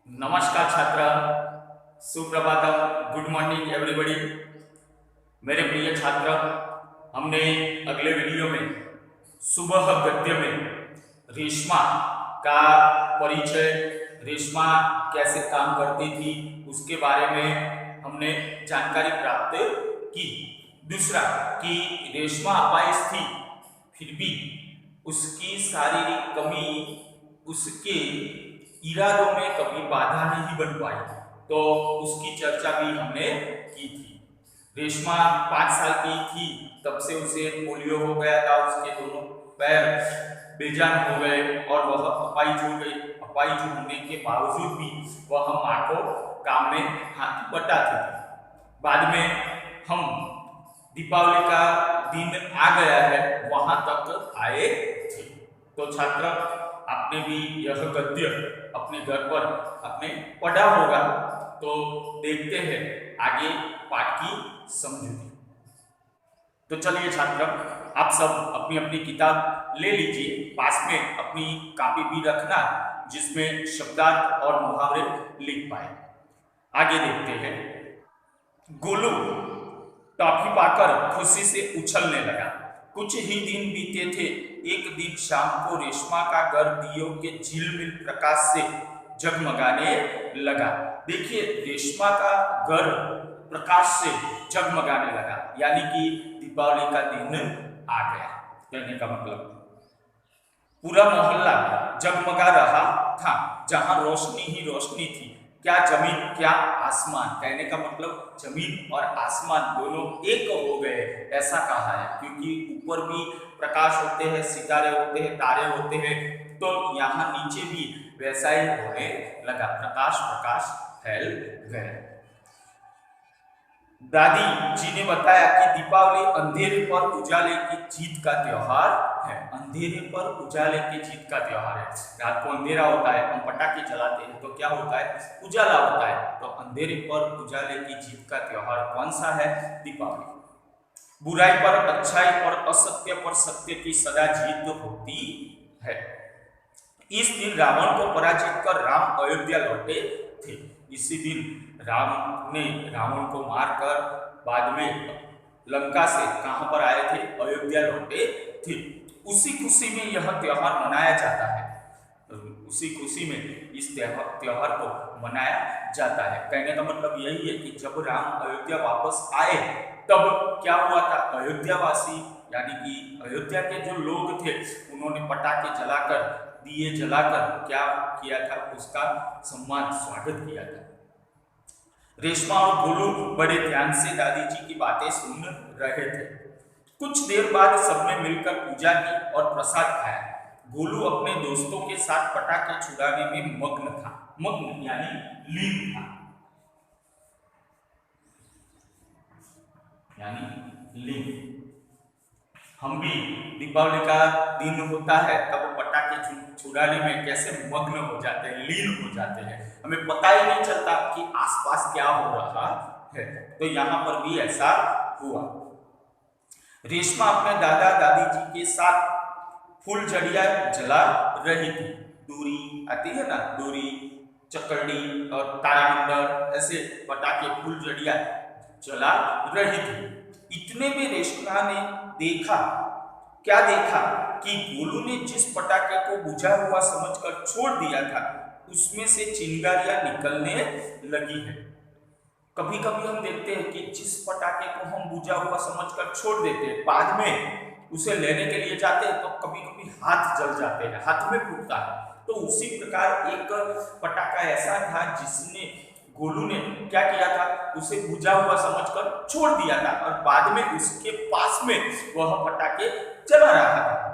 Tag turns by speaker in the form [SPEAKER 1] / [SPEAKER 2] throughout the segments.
[SPEAKER 1] नमस्कार छात्र, Suprabhatam, good morning everybody. मेरे प्रिय छात्र, हमने अगले वीडियो में सुबह गद्य में रेशमा का परिचय, रेशमा कैसे काम करती थी उसके बारे में हमने जानकारी प्राप्त की। दूसरा कि रेशमा अपाहिज थी, फिर भी उसकी शारीरिक कमी उसके इरादों में कभी बाधा नहीं बन पाई, तो उसकी चर्चा भी हमने की थी। रेशमा 5 साल की थी तब से उसे पोलियो हो गया था, उसके दोनों पैर बेजान हो गए और वह अपाहिज हो गई। अपाहिज होने के बावजूद भी वह मां को काम में हाथ बटाती थी। बाद में हम दीपावली का दिन आ गया है, वहां तक आए थे। तो छात्र, आपने भी यह गद्य अपने घर पर आपने पढ़ा होगा, तो देखते हैं आगे पाठ की समझूती। तो चलिए छात्र, आप सब अपनी अपनी किताब ले लीजिए, पास में अपनी कॉपी भी रखना जिसमें शब्दार्थ और मुहावरे लिख पाए। आगे देखते हैं। गोलू टॉफी पाकर खुशी से उछलने लगा। कुछ ही दिन बीते थे। एक दिन शाम को रेशमा का घर दियों के झिलमिल प्रकाश से जगमगाने लगा। देखिए, रेशमा का घर प्रकाश से जगमगाने लगा, यानी कि दीपावली का दिन आ गया। कहने का मतलब पूरा मोहल्ला जगमगा रहा था, जहां रोशनी ही रोशनी थी। क्या जमीन क्या आसमान, कहने का मतलब जमीन और आसमान दोनों एक हो गए, ऐसा कहा है। क्योंकि ऊपर भी प्रकाश होते हैं, सितारे होते हैं, तारे होते हैं, तो यहाँ नीचे भी वैसा ही होने लगा, प्रकाश प्रकाश फैल गया। दादी जी ने बताया कि दीपावली अंधेरे पर उजाले की जीत का त्योहार है। अंधेरे पर उजाले की जीत का त्योहार है। रात को अंधेरा होता है, हम पटाखे चलाते हैं, तो क्या होता है, उजाला होता है। तो अंधेरे पर उजाले की जीत का त्योहार कौन सा है? दीपावली। बुराई पर अच्छाई और असत्य पर सत्य की सदा जीत होती है। इस दिन रावण को पराजित कर राम अयोध्या लौटे थे। इसी दिन राम ने रावण को मारकर बाद में लंका से कहां पर आए थे? अयोध्या लौटे थे। उसी खुशी में यह त्योहार मनाया जाता है। उसी खुशी में इस त्योहार को मनाया जाता है। कहने का मतलब यही है कि जब राम अयोध्या वापस आए तब क्या हुआ था? अयोध्यावासी यानी कि अयोध्या के जो लोग थे, उन्होंने पटाखे जलाकर, दिए जलाकर क्या किया था? उसका सम्मान, स्वागत किया था। रेशमा और गोलू बड़े ध्यान से दादी जी की बातें सुन रहे थे। कुछ देर बाद सबने मिलकर पूजा की और प्रसाद खाया। गोलू अपने दोस्तों के साथ पटाखे छुड़ाने में मग्न था। मग्न यानी लीन था, यानी लीन। हम भी दीपावली का दिन होता है तब पटाखे छुड़ाने में कैसे मग्न हो जाते हैं, लीन हो जाते हैं, हमें पता ही नहीं चलता कि आसपास क्या हो रहा है। तो यहाँ पर भी ऐसा हुआ। रेशमा अपने दादा दादी जी के साथ फुलझड़ियां जला रही थी। दूरी आती है ना, दूरी, चकड़ी और तारामंडल, ऐसे पटाखे फुलझड़ियां जला रही थी। इतने में रेशमा ने देखा, क्या देखा कि गोलू ने जिस पटाखे को बुझा हुआ समझकर छोड़ दिया था, उसमें से चिंगारियां निकलने लगी है। कभी कभी हम देखते हैं कि जिस पटाखे को हम बुझा हुआ समझकर छोड़ देते हैं, बाद में उसे लेने के लिए जाते हैं तो कभी कभी हाथ जल जाते हैं, हाथ में फूटता है। तो उसी प्रकार एक पटाखा ऐसा था जिसने गोलू ने क्या किया था, उसे बुझा हुआ समझकर छोड़ दिया था और बाद में उसके पास में वह पटाखे चला रहा था।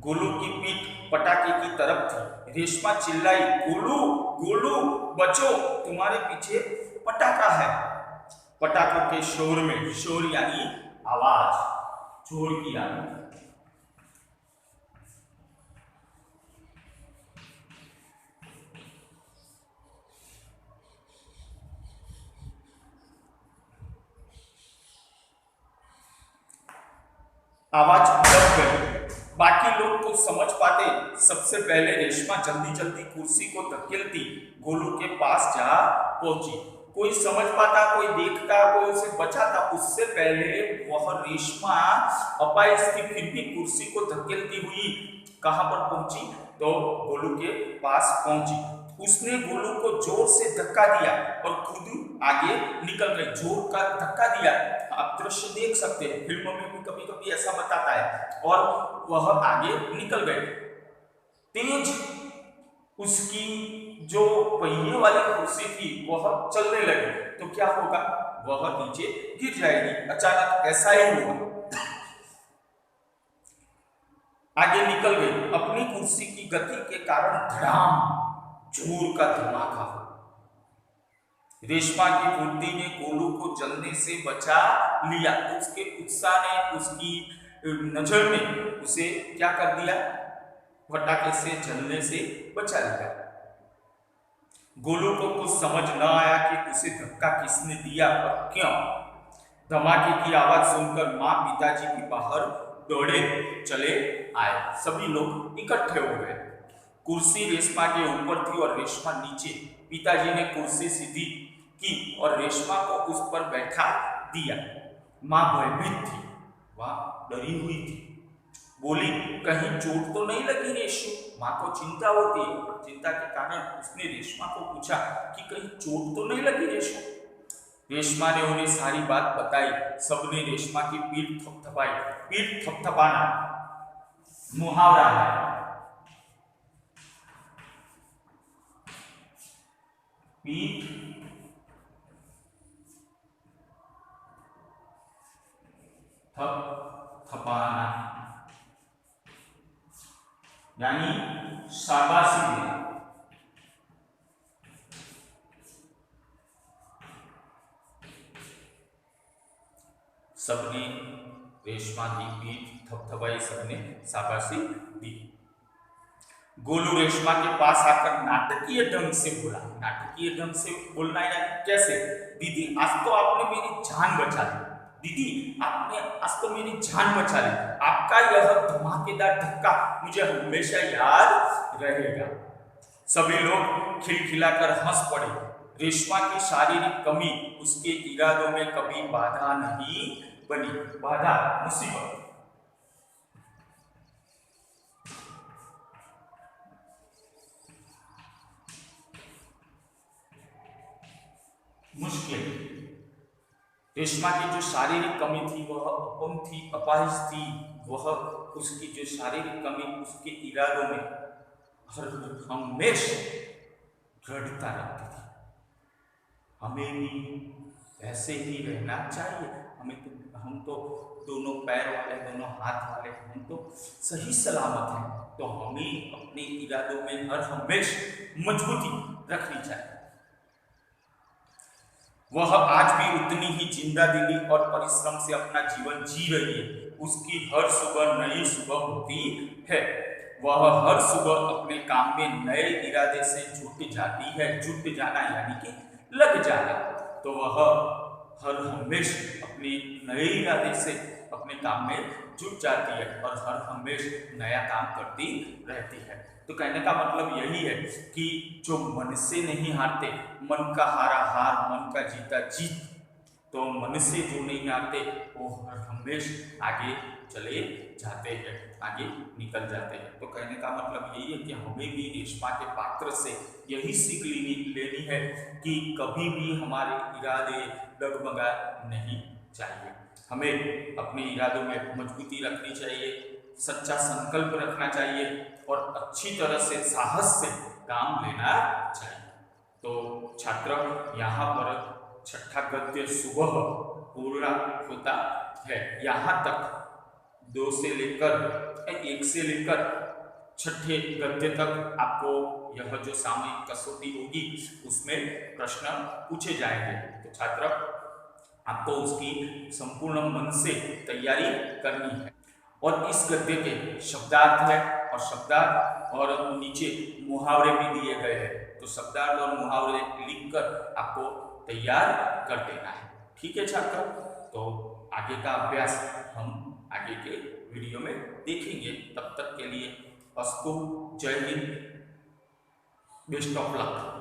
[SPEAKER 1] गोलू की पीठ पटाखे की तरफ थी। रेशमा चिल्लाई, गोलू गोलू बचो, तुम्हारे पीछे पटाखा है। पटाखों के शोर में, शोर यानी आवाज, शोर की आवाज, आवाज दब गई। बाकी लोग तो समझ पाते। सबसे पहले रेशमा जल्दी जल्दी कुर्सी को धकेलती गोलू के पास जा पहुंची। कोई समझ पाता, कोई देखता, कोई उसे बचाता, उससे पहले वह रेशमा अपाहिज थी, फिर भी कुर्सी को धकेलती हुई कहां पर पहुंची? तो गोलू के पास पहुंची। उसने गोलू को जोर से धक्का दिया और खुद आगे निकल गई। जोर का धक्का दिया, आप दृश्य देख सकते हैं, फिल्मों में भी कभी कभी ऐसा बताता है। और वह आगे निकल गए। तेज उसकी जो पहिए वाली कुर्सी थी वह चलने लगी, तो क्या होगा? वह नीचे गिर जाएगी। अचानक ऐसा ही हुआ, आगे निकल गई। अपनी कुर्सी की गति के कारण धड़ाम जोर का धमाका हुआ। रेशमा की फुर्ती ने गोलू को जलने से बचा लिया। उसके उत्साह ने, उसकी नजर ने उसे क्या कर दिया? फटाके से जलने से बचा लिया। गोलू को कुछ समझ न आया कि उसे धक्का किसने दिया और क्यों। धमाके की आवाज सुनकर मां पिताजी भी बाहर दौड़े चले आए। सभी लोग इकट्ठे हो गए। कुर्सी रेशमा के ऊपर थी और रेशमा नीचे। पिताजी ने कुर्सी सीधी की और रेशमा को उस पर बैठा दिया। मां भयभीत थी, वह डरी हुई थी। बोली, कहीं चोट तो नहीं लगी रेशु? मां को चिंता होती है और चिंता के कारण उसने रेशमा को पूछा कि कहीं चोट तो नहीं लगी रेशु? रेशमा ने उन्हें सारी बात बताई। सबने रेशमा की पीठ थपथपाई। पीठ थपथपाना मुहावरा है। पीठ थपथपाना यानी शाबाशी देना। सबने रेशमा की पीठ थपथपाई, सबने शाबाशी दी। गोलू रेशमा के पास आकर नाटकीय ढंग से बोला। नाटकीय ढंग से बोलना या कैसे? दीदी, आज तो आपने मेरी जान बचा ली। दीदी, आपने आज तो मेरी जान बचा ली। आपका यह धमाकेदार धक्का मुझे हमेशा याद रहेगा। सभी लोग खिलखिलाकर हंस पड़े। रेशमा की शारीरिक कमी उसके इरादों में कभी बाधा नहीं बनी। बाधा, मुसीबत। मुश्किल। रेशमा की जो शारीरिक कमी थी वह अपंग थी, अपाहिज थी। वह उसकी जो शारीरिक कमी उसके इरादों में हर हमेशा दृढ़ता रखती थी। हमें भी ऐसे ही रहना चाहिए। हम तो दोनों पैर वाले, दोनों हाथ वाले, हम तो सही सलामत हैं। तो हमें अपने इरादों में हर हमेशा मजबूती रखनी चाहिए। वह आज भी उतनी ही जिंदादिली और परिश्रम से अपना जीवन जी रही है। उसकी हर सुबह नई सुबह होती है। वह हर सुबह अपने काम में नए इरादे से जुट जाती है। जुट जाना यानी कि लग जाना। तो वह हर हमेशा अपने नए इरादे से अपने काम में जुट जाती है और हर हमेशा नया काम करती रहती है। तो कहने का मतलब यही है कि जो मन से नहीं हारते, मन का हारा हार, मन का जीता जीत, तो मन से जो नहीं हारते वो हर हमेशा आगे चले जाते हैं, आगे निकल जाते हैं। तो कहने का मतलब यही है कि हमें भी रेशमा के पात्र से यही सीख लेनी है कि कभी भी हमारे इरादे डगमगा नहीं चाहिए। हमें अपने इरादों में मजबूती रखनी चाहिए, सच्चा संकल्प रखना चाहिए और अच्छी तरह से साहस से काम लेना चाहिए। तो छात्र, यहाँ पर छठा गद्य सुबह पूरा होता है। यहाँ तक 2 से लेकर 1 से लेकर छठे गद्य तक आपको यह जो सामयिक कसौटी होगी उसमें प्रश्न पूछे जाएंगे। तो छात्र, आपको उसकी संपूर्ण मन से तैयारी करनी है। और इस गद्य के शब्दार्थ है और शब्दार्थ और नीचे मुहावरे भी दिए गए हैं। तो शब्दार्थ और मुहावरे लिखकर आपको तैयार कर देना है। ठीक है छात्र, तो आगे का अभ्यास हम आगे के वीडियो में देखेंगे। तब तक के लिए अस्तु, जय हिंद, बेस्ट ऑफ लक।